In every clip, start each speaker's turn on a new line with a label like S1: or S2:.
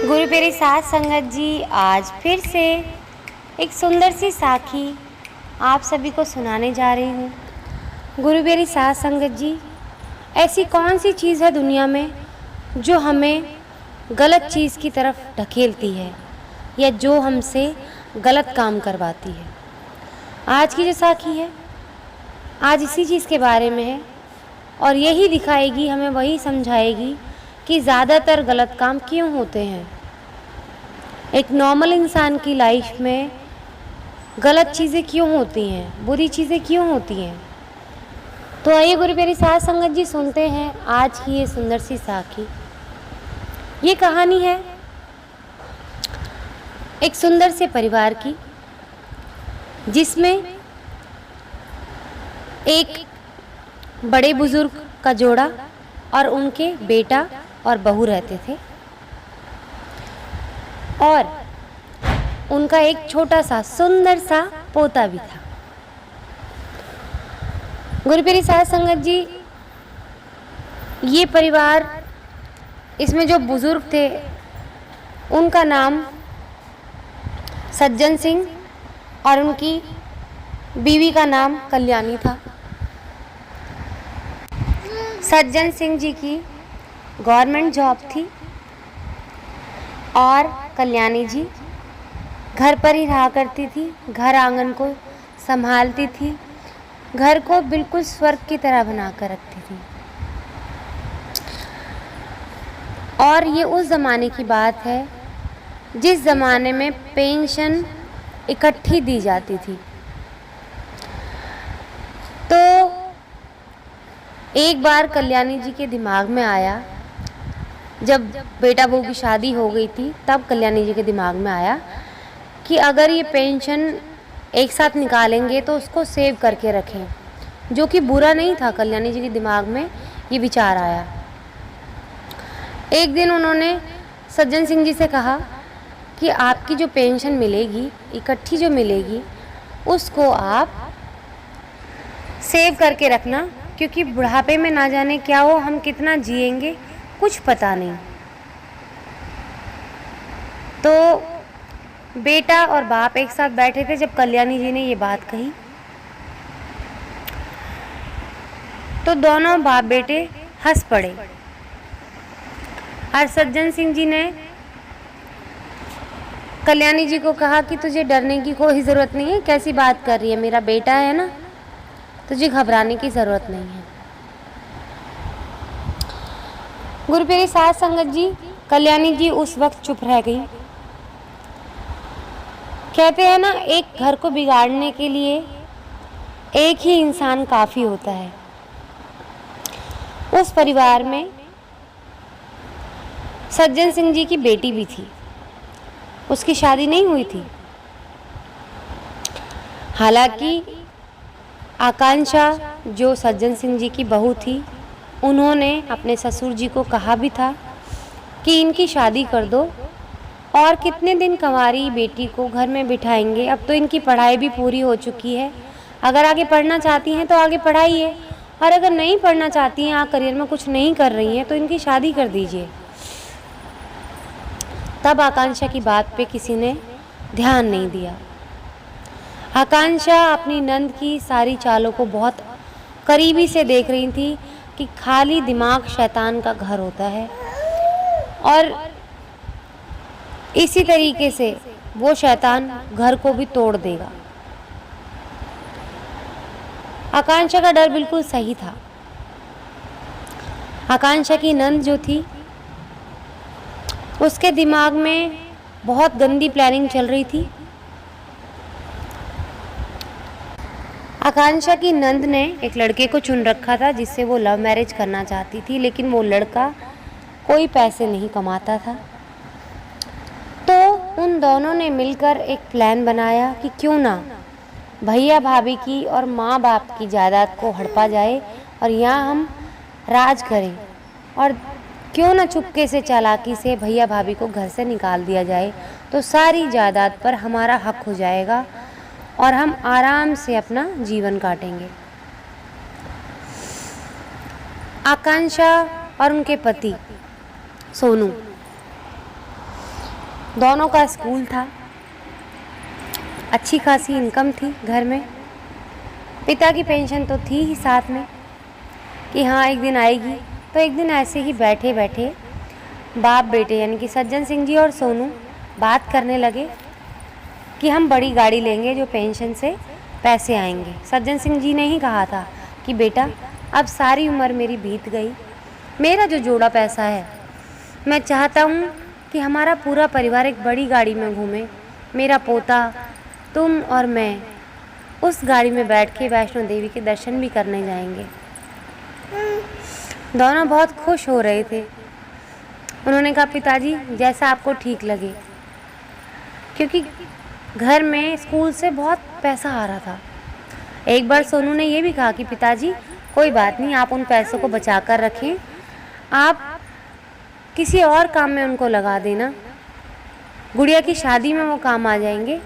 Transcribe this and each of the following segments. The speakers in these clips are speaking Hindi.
S1: गुरु प्यारी साथ संगत जी, आज फिर से एक सुंदर सी साखी आप सभी को सुनाने जा रही हूँ। गुरु प्यारी साथ संगत जी, ऐसी कौन सी चीज़ है दुनिया में जो हमें गलत चीज़ की तरफ ढकेलती है या जो हमसे गलत काम करवाती है। आज की जो साखी है आज इसी चीज़ के बारे में है और यही दिखाएगी, हमें वही समझाएगी कि ज़्यादातर गलत काम क्यों होते हैं। एक नॉर्मल इंसान की लाइफ में गलत चीज़ें क्यों होती हैं, बुरी चीज़ें क्यों होती हैं। तो आइए गुरु प्यारी साथ संगत जी सुनते हैं आज की ये सुंदर सी साखी। ये कहानी है एक सुंदर से परिवार की, जिसमें एक बड़े बुजुर्ग का जोड़ा और उनके बेटा और बहू रहते थे और उनका एक छोटा सा सुंदर सा पोता भी था। गुरु प्यारी साथ संगत जी, ये परिवार, इसमें जो बुजुर्ग थे उनका नाम सज्जन सिंह और उनकी बीवी का नाम कल्याणी था। सज्जन सिंह जी की गवर्नमेंट जॉब थी और कल्याणी जी घर पर ही रहा करती थी, घर आंगन को संभालती थी, घर को बिल्कुल स्वर्ग की तरह बनाकर रखती थी। और ये उस ज़माने की बात है जिस ज़माने में पेंशन इकट्ठी दी जाती थी। तो एक बार कल्याणी जी के दिमाग में आया, जब बेटा बहू की शादी हो गई थी तब कल्याणी जी के दिमाग में आया कि अगर ये पेंशन एक साथ निकालेंगे तो उसको सेव करके रखें, जो कि बुरा नहीं था। कल्याणी जी के दिमाग में ये विचार आया। एक दिन उन्होंने सज्जन सिंह जी से कहा कि आपकी जो पेंशन मिलेगी, इकट्ठी जो मिलेगी, उसको आप सेव करके रखना, क्योंकि बुढ़ापे में ना जाने क्या हो, हम कितना जिएंगे कुछ पता नहीं। तो बेटा और बाप एक साथ बैठे थे जब कल्याणी जी ने ये बात कही, तो दोनों बाप बेटे हंस पड़े और सज्जन सिंह जी ने कल्याणी जी को कहा कि तुझे डरने की कोई ज़रूरत नहीं है, कैसी बात कर रही है, मेरा बेटा है ना, तुझे घबराने की ज़रूरत नहीं है। गुरु प्यारी साथ संगत जी, कल्याणी जी उस वक्त चुप रह गई। कहते हैं ना, एक घर को बिगाड़ने के लिए एक ही इंसान काफ़ी होता है। उस परिवार में सज्जन सिंह जी की बेटी भी थी, उसकी शादी नहीं हुई थी। हालांकि आकांक्षा जो सज्जन सिंह जी की बहू थी, उन्होंने अपने ससुर जी को कहा भी था कि इनकी शादी कर दो, और कितने दिन कंवारी बेटी को घर में बिठाएंगे, अब तो इनकी पढ़ाई भी पूरी हो चुकी है, अगर आगे पढ़ना चाहती हैं तो आगे पढ़ाइए, और अगर नहीं पढ़ना चाहती हैं, करियर में कुछ नहीं कर रही हैं, तो इनकी शादी कर दीजिए। तब आकांक्षा की बात पे किसी ने ध्यान नहीं दिया। आकांक्षा अपनी नंद की सारी चालों को बहुत करीबी से देख रही थी कि खाली दिमाग शैतान का घर होता है, और इसी तरीके से वो शैतान घर को भी तोड़ देगा। आकांक्षा का डर बिल्कुल सही था। आकांक्षा की नंद जो थी, उसके दिमाग में बहुत गंदी प्लानिंग चल रही थी। आकांक्षा की नंद ने एक लड़के को चुन रखा था जिससे वो लव मैरिज करना चाहती थी, लेकिन वो लड़का कोई पैसे नहीं कमाता था। तो उन दोनों ने मिलकर एक प्लान बनाया कि क्यों ना भैया भाभी की और माँ बाप की जायदाद को हड़पा जाए और यहाँ हम राज करें, और क्यों ना चुपके से चालाकी से भैया भाभी को घर से निकाल दिया जाए, तो सारी जायदाद पर हमारा हक हो जाएगा और हम आराम से अपना जीवन काटेंगे। आकांक्षा और उनके पति सोनू दोनों का स्कूल था, अच्छी खासी इनकम थी घर में। पिता की पेंशन तो थी ही साथ में कि हाँ एक दिन आएगी। तो एक दिन ऐसे ही बैठे बैठे बाप बेटे यानी कि सज्जन सिंह जी और सोनू बात करने लगे कि हम बड़ी गाड़ी लेंगे जो पेंशन से पैसे आएंगे। सज्जन सिंह जी ने ही कहा था कि बेटा अब सारी उम्र मेरी बीत गई, मेरा जो जोड़ा पैसा है मैं चाहता हूँ कि हमारा पूरा परिवार एक बड़ी गाड़ी में घूमे। मेरा पोता, तुम और मैं उस गाड़ी में बैठ के वैष्णो देवी के दर्शन भी करने जाएंगे। दोनों बहुत खुश हो रहे थे। उन्होंने कहा पिताजी जैसा आपको ठीक लगे, क्योंकि घर में स्कूल से बहुत पैसा आ रहा था। एक बार सोनू ने ये भी कहा कि पिताजी कोई बात नहीं, आप उन पैसों को बचा कर रखें, आप किसी और काम में उनको लगा देना, गुड़िया की शादी में वो काम आ जाएंगे,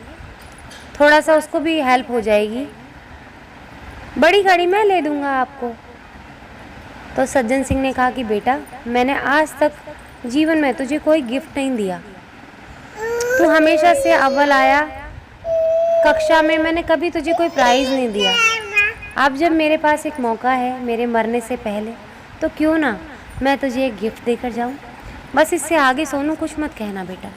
S1: थोड़ा सा उसको भी हेल्प हो जाएगी, बड़ी गाड़ी मैं ले दूंगा आपको। तो सज्जन सिंह ने कहा कि बेटा मैंने आज तक जीवन में तुझे कोई गिफ्ट नहीं दिया, तू हमेशा से अव्वल आया, कक्षा में मैंने कभी तुझे कोई प्राइज़ नहीं दिया। अब जब मेरे पास एक मौका है मेरे मरने से पहले, तो क्यों ना मैं तुझे एक गिफ्ट देकर जाऊं। बस इससे आगे सोनू कुछ मत कहना बेटा।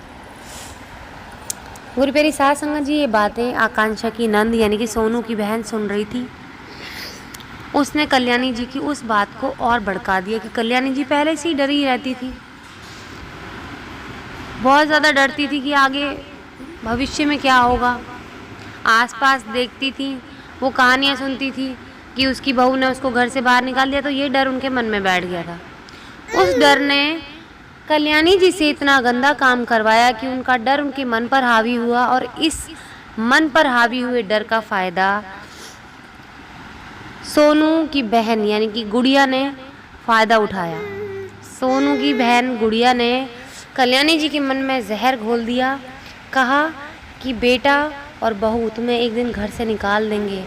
S1: गुरु प्यारी साध संगत जी ये बातें आकांक्षा की नंद यानी कि सोनू की बहन सुन रही थी। उसने कल्याणी जी की उस बात को और भड़का दिया कि कल्याणी जी पहले से ही डरी रहती थी, बहुत ज़्यादा डरती थी कि आगे भविष्य में क्या होगा। आसपास देखती थी, वो कहानियाँ सुनती थी कि उसकी बहू ने उसको घर से बाहर निकाल दिया, तो ये डर उनके मन में बैठ गया था। उस डर ने कल्याणी जी से इतना गंदा काम करवाया कि उनका डर उनके मन पर हावी हुआ, और इस मन पर हावी हुए डर का फ़ायदा सोनू की बहन यानी कि गुड़िया ने फ़ायदा उठाया। सोनू की बहन गुड़िया ने कल्याणी जी के मन में जहर घोल दिया, कहा कि बेटा और बहू तुम्हें एक दिन घर से निकाल देंगे,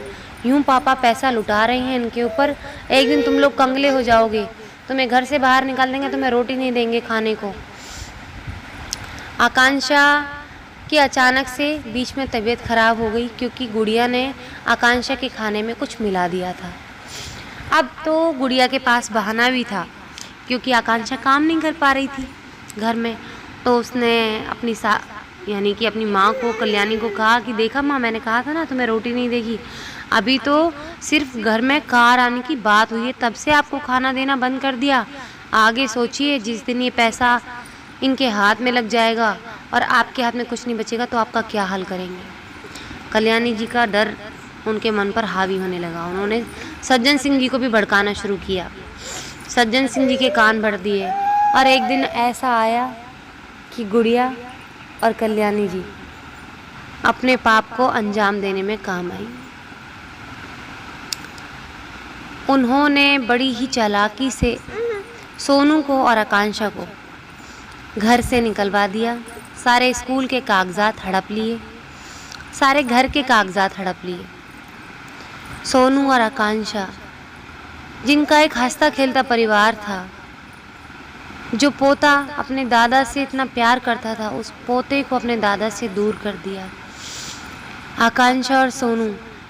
S1: यूँ पापा पैसा लुटा रहे हैं इनके ऊपर, एक दिन तुम लोग कंगले हो जाओगे, तुम्हें घर से बाहर निकाल देंगे, तुम्हें रोटी नहीं देंगे खाने को। आकांक्षा की अचानक से बीच में तबीयत खराब हो गई क्योंकि गुड़िया ने आकांक्षा के खाने में कुछ मिला दिया था। अब तो गुड़िया के पास बहाना भी था क्योंकि आकांक्षा काम नहीं कर पा रही थी घर में, तो उसने अपनी यानी कि अपनी माँ को, कल्याणी को कहा कि देखा माँ मैंने कहा था ना तुम्हें रोटी नहीं देगी, अभी तो सिर्फ घर में कार आने की बात हुई है तब से आपको खाना देना बंद कर दिया, आगे सोचिए जिस दिन ये पैसा इनके हाथ में लग जाएगा और आपके हाथ में कुछ नहीं बचेगा तो आपका क्या हाल करेंगे। कल्याणी जी का डर उनके मन पर हावी होने लगा। उन्होंने सज्जन सिंह जी को भी भड़काना शुरू किया। सज्जन सिंह जी के कान भर दिए और एक दिन ऐसा आया कि गुड़िया और कल्याणी जी अपने पाप को अंजाम देने में काम आई। उन्होंने बड़ी ही चालाकी से सोनू को और आकांक्षा को घर से निकलवा दिया, सारे स्कूल के कागजात हड़प लिए, सारे घर के कागजात हड़प लिए। सोनू और आकांक्षा जिनका एक हंसता खेलता परिवार था, जो पोता अपने दादा से इतना प्यार करता था, उस पोते को अपने दादा से दूर कर दिया। आकांक्षा और सोनू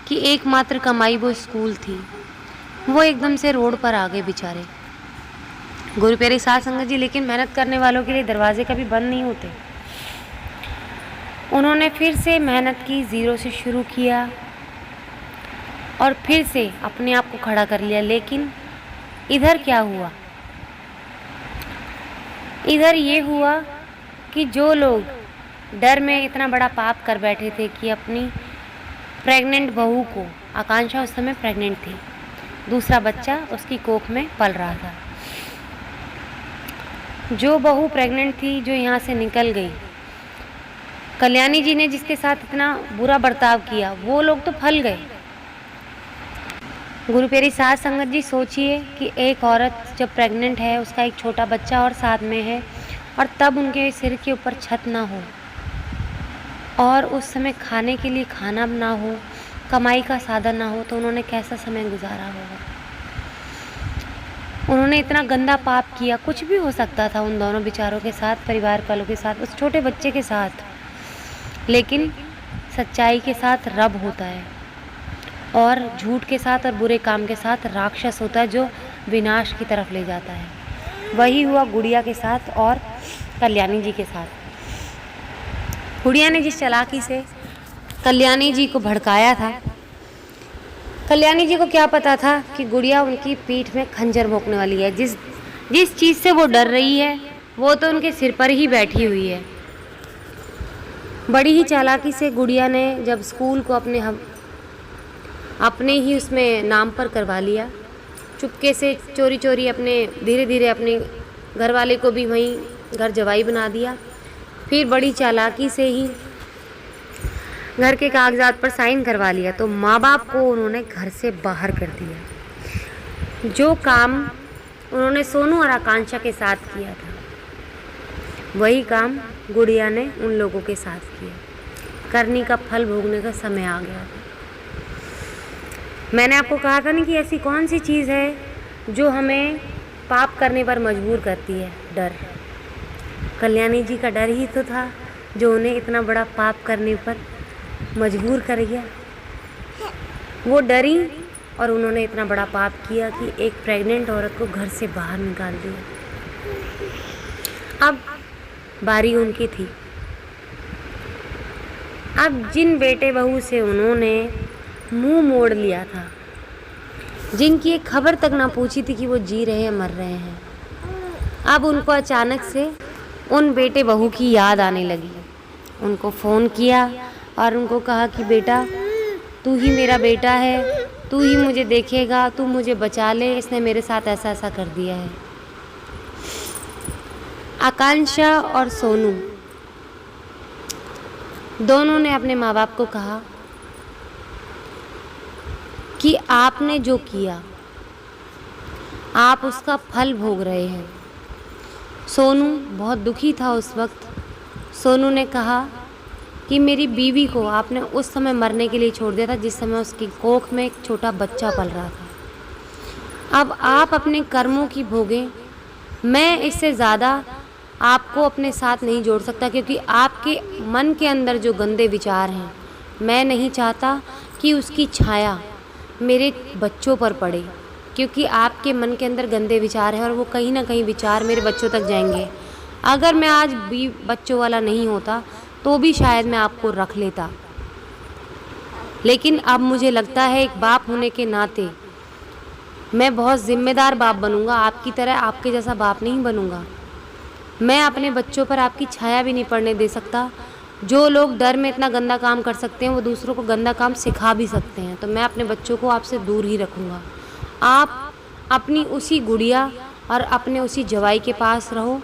S1: की एकमात्र कमाई वो स्कूल थी, वो एकदम से रोड पर आ गए बेचारे। गुरु प्यारी साध संगत जी, लेकिन मेहनत करने वालों के लिए दरवाजे कभी बंद नहीं होते। उन्होंने फिर से मेहनत की, ज़ीरो से शुरू किया और फिर से अपने आप को खड़ा कर लिया। लेकिन इधर क्या हुआ? इधर ये हुआ कि जो लोग डर में इतना बड़ा पाप कर बैठे थे कि अपनी प्रेग्नेंट बहू को, आकांक्षा उस समय प्रेग्नेंट थी, दूसरा बच्चा उसकी कोख में पल रहा था, जो बहू प्रेग्नेंट थी जो यहाँ से निकल गई, कल्याणी जी ने जिसके साथ इतना बुरा बर्ताव किया, वो लोग तो फल गए। गुरु प्यारी साध संगत जी, सोचिए कि एक औरत जब प्रेग्नेंट है, उसका एक छोटा बच्चा और साथ में है, और तब उनके सिर के ऊपर छत ना हो और उस समय खाने के लिए खाना ना हो, कमाई का साधन ना हो, तो उन्होंने कैसा समय गुजारा होगा। उन्होंने इतना गंदा पाप किया, कुछ भी हो सकता था उन दोनों बेचारों के साथ, परिवार वालों के साथ, उस छोटे बच्चे के साथ। लेकिन सच्चाई के साथ रब होता है और झूठ के साथ और बुरे काम के साथ राक्षस होता है जो विनाश की तरफ ले जाता है। वही हुआ गुड़िया के साथ और कल्याणी जी के साथ। गुड़िया ने जिस चालाकी से कल्याणी जी को भड़काया था, कल्याणी जी को क्या पता था कि गुड़िया उनकी पीठ में खंजर भोंकने वाली है। जिस चीज़ से वो डर रही है वो तो उनके सिर पर ही बैठी हुई है। बड़ी ही चालाकी से गुड़िया ने जब स्कूल को अपने ही उसमें नाम पर करवा लिया, चुपके से चोरी चोरी धीरे धीरे अपने घर वाले को भी वहीं घर जवाई बना दिया। फिर बड़ी चालाकी से ही घर के कागजात पर साइन करवा लिया, तो माँ बाप को उन्होंने घर से बाहर कर दिया। जो काम उन्होंने सोनू और आकांक्षा के साथ किया था वही काम गुड़िया ने उन लोगों के साथ किया। करनी का फल भोगने का समय आ गया था। मैंने आपको कहा था ना कि ऐसी कौन सी चीज़ है जो हमें पाप करने पर मजबूर करती है? डर। कल्याणी जी का डर ही तो था जो उन्हें इतना बड़ा पाप करने पर मजबूर कर गया। वो डरी और उन्होंने इतना बड़ा पाप किया कि एक प्रेग्नेंट औरत को घर से बाहर निकाल दिया। अब बारी उनकी थी। अब जिन बेटे बहू से उन्होंने मुंह मोड़ लिया था, जिनकी एक खबर तक ना पूछी थी कि वो जी रहे हैं मर रहे हैं, अब उनको अचानक से उन बेटे बहू की याद आने लगी। उनको फ़ोन किया और उनको कहा कि बेटा तू ही मेरा बेटा है, तू ही मुझे देखेगा, तू मुझे बचा ले, इसने मेरे साथ ऐसा ऐसा कर दिया है। आकांक्षा और सोनू दोनों ने अपने माँ बाप को कहा कि आपने जो किया आप उसका फल भोग रहे हैं। सोनू बहुत दुखी था उस वक्त। सोनू ने कहा कि मेरी बीवी को आपने उस समय मरने के लिए छोड़ दिया था जिस समय उसकी कोख में एक छोटा बच्चा पल रहा था। अब आप अपने कर्मों की भोगें, मैं इससे ज़्यादा आपको अपने साथ नहीं जोड़ सकता, क्योंकि आपके मन के अंदर जो गंदे विचार हैं मैं नहीं चाहता कि उसकी छाया मेरे बच्चों पर पड़े, क्योंकि आपके मन के अंदर गंदे विचार हैं और वो कहीं ना कहीं विचार मेरे बच्चों तक जाएंगे। अगर मैं आज भी बच्चों वाला नहीं होता तो भी शायद मैं आपको रख लेता, लेकिन अब मुझे लगता है एक बाप होने के नाते मैं बहुत ज़िम्मेदार बाप बनूंगा। आपकी तरह आपके जैसा बाप नहीं बनूंगा। मैं अपने बच्चों पर आपकी छाया भी नहीं पड़ने दे सकता। जो लोग डर में इतना गंदा काम कर सकते हैं वो दूसरों को गंदा काम सिखा भी सकते हैं, तो मैं अपने बच्चों को आपसे दूर ही रखूँगा। आप अपनी उसी गुड़िया और अपने उसी जवाई के पास रहो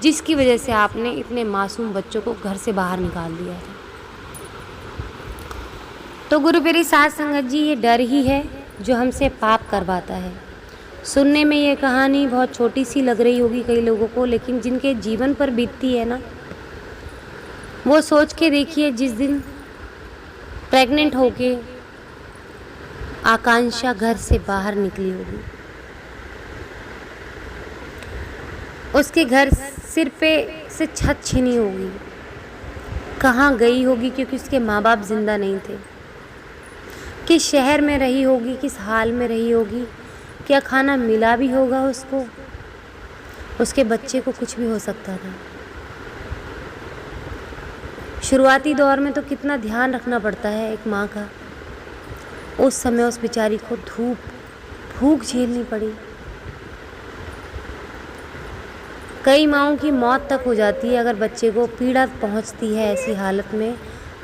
S1: जिसकी वजह से आपने इतने मासूम बच्चों को घर से बाहर निकाल दिया था। तो गुरु मेरी साथ संगत जी, ये डर ही है जो हमसे पाप करवाता है। सुनने में ये कहानी बहुत छोटी सी लग रही होगी कई लोगों को, लेकिन जिनके जीवन पर बीतती है ना, वो सोच के देखिए जिस दिन प्रेग्नेंट होके आकांक्षा घर से बाहर निकली होगी, उसके घर सिर पे से छत छीनी होगी, कहाँ गई होगी क्योंकि उसके माँ बाप जिंदा नहीं थे, किस शहर में रही होगी, किस हाल में रही होगी, क्या खाना मिला भी होगा उसको, उसके बच्चे को कुछ भी हो सकता था। शुरुआती दौर में तो कितना ध्यान रखना पड़ता है एक माँ का। उस समय उस बेचारी को धूप भूख झेलनी पड़ी। कई माँओं की मौत तक हो जाती है। अगर बच्चे को पीड़ा पहुँचती है ऐसी हालत में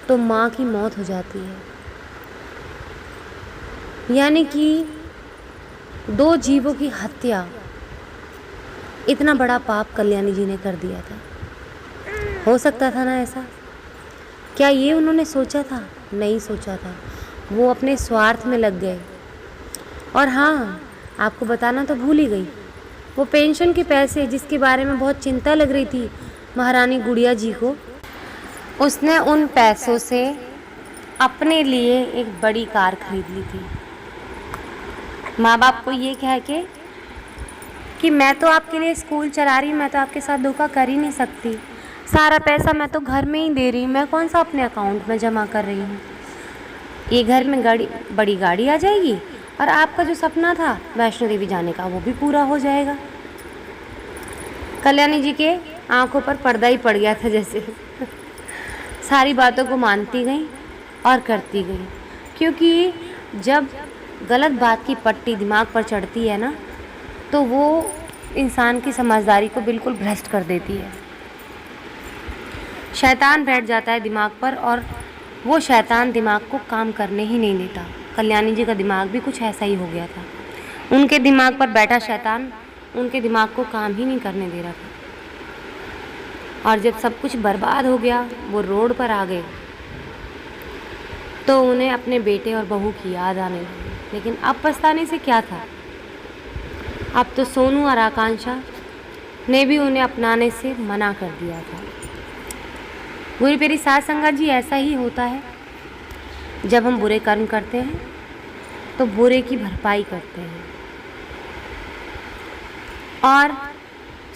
S1: तो माँ की मौत हो जाती है। यानी कि 2 जीवों की हत्या, इतना बड़ा पाप कल्याणी जी ने कर दिया था। हो सकता था ना ऐसा? क्या ये उन्होंने सोचा था? नहीं सोचा था। वो अपने स्वार्थ में लग गए। और हाँ, आपको बताना तो भूल ही गई, वो पेंशन के पैसे जिसके बारे में बहुत चिंता लग रही थी महारानी गुड़िया जी को, उसने उन पैसों से अपने लिए एक बड़ी कार खरीद ली थी। माँ बाप को ये कह के कि मैं तो आपके लिए स्कूल चला रही हूँ, मैं तो आपके साथ धोखा कर ही नहीं सकती। सारा पैसा मैं तो घर में ही दे रही हूँ, मैं कौन सा अपने अकाउंट में जमा कर रही हूँ। ये घर में बड़ी गाड़ी आ जाएगी और आपका जो सपना था वैष्णो देवी जाने का वो भी पूरा हो जाएगा। कल्याणी जी के आंखों पर पर्दा ही पड़ गया था जैसे। सारी बातों को मानती गई और करती गई, क्योंकि जब गलत बात की पट्टी दिमाग पर चढ़ती है ना, तो वो इंसान की समझदारी को बिल्कुल भ्रष्ट कर देती है। शैतान बैठ जाता है दिमाग पर और वो शैतान दिमाग को काम करने ही नहीं देता। कल्याणी जी का दिमाग भी कुछ ऐसा ही हो गया था। उनके दिमाग पर बैठा शैतान उनके दिमाग को काम ही नहीं करने दे रहा था। और जब सब कुछ बर्बाद हो गया, वो रोड पर आ गए, तो उन्हें अपने बेटे और बहू की याद आने लगी। लेकिन अब पछताने से क्या था। अब तो सोनू और आकांक्षा ने भी उन्हें अपनाने से मना कर दिया था। बुरी पेरी साथ संगत जी, ऐसा ही होता है। जब हम बुरे कर्म करते हैं तो बुरे की भरपाई करते हैं। और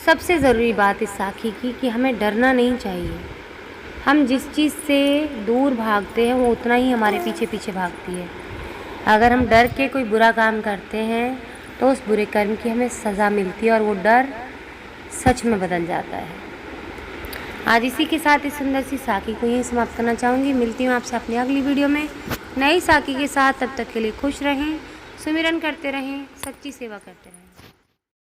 S1: सबसे ज़रूरी बात इस साखी की कि हमें डरना नहीं चाहिए। हम जिस चीज़ से दूर भागते हैं वो उतना ही हमारे पीछे पीछे भागती है। अगर हम डर के कोई बुरा काम करते हैं तो उस बुरे कर्म की हमें सज़ा मिलती है और वो डर सच में बदल जाता है। आज इसी के साथ इस सुंदर सी साखी को यहीं समाप्त करना चाहूँगी। मिलती हूँ आपसे अपनी अगली वीडियो में नई साखी के साथ। तब तक के लिए खुश रहें, सुमिरन करते रहें, सच्ची सेवा करते रहें।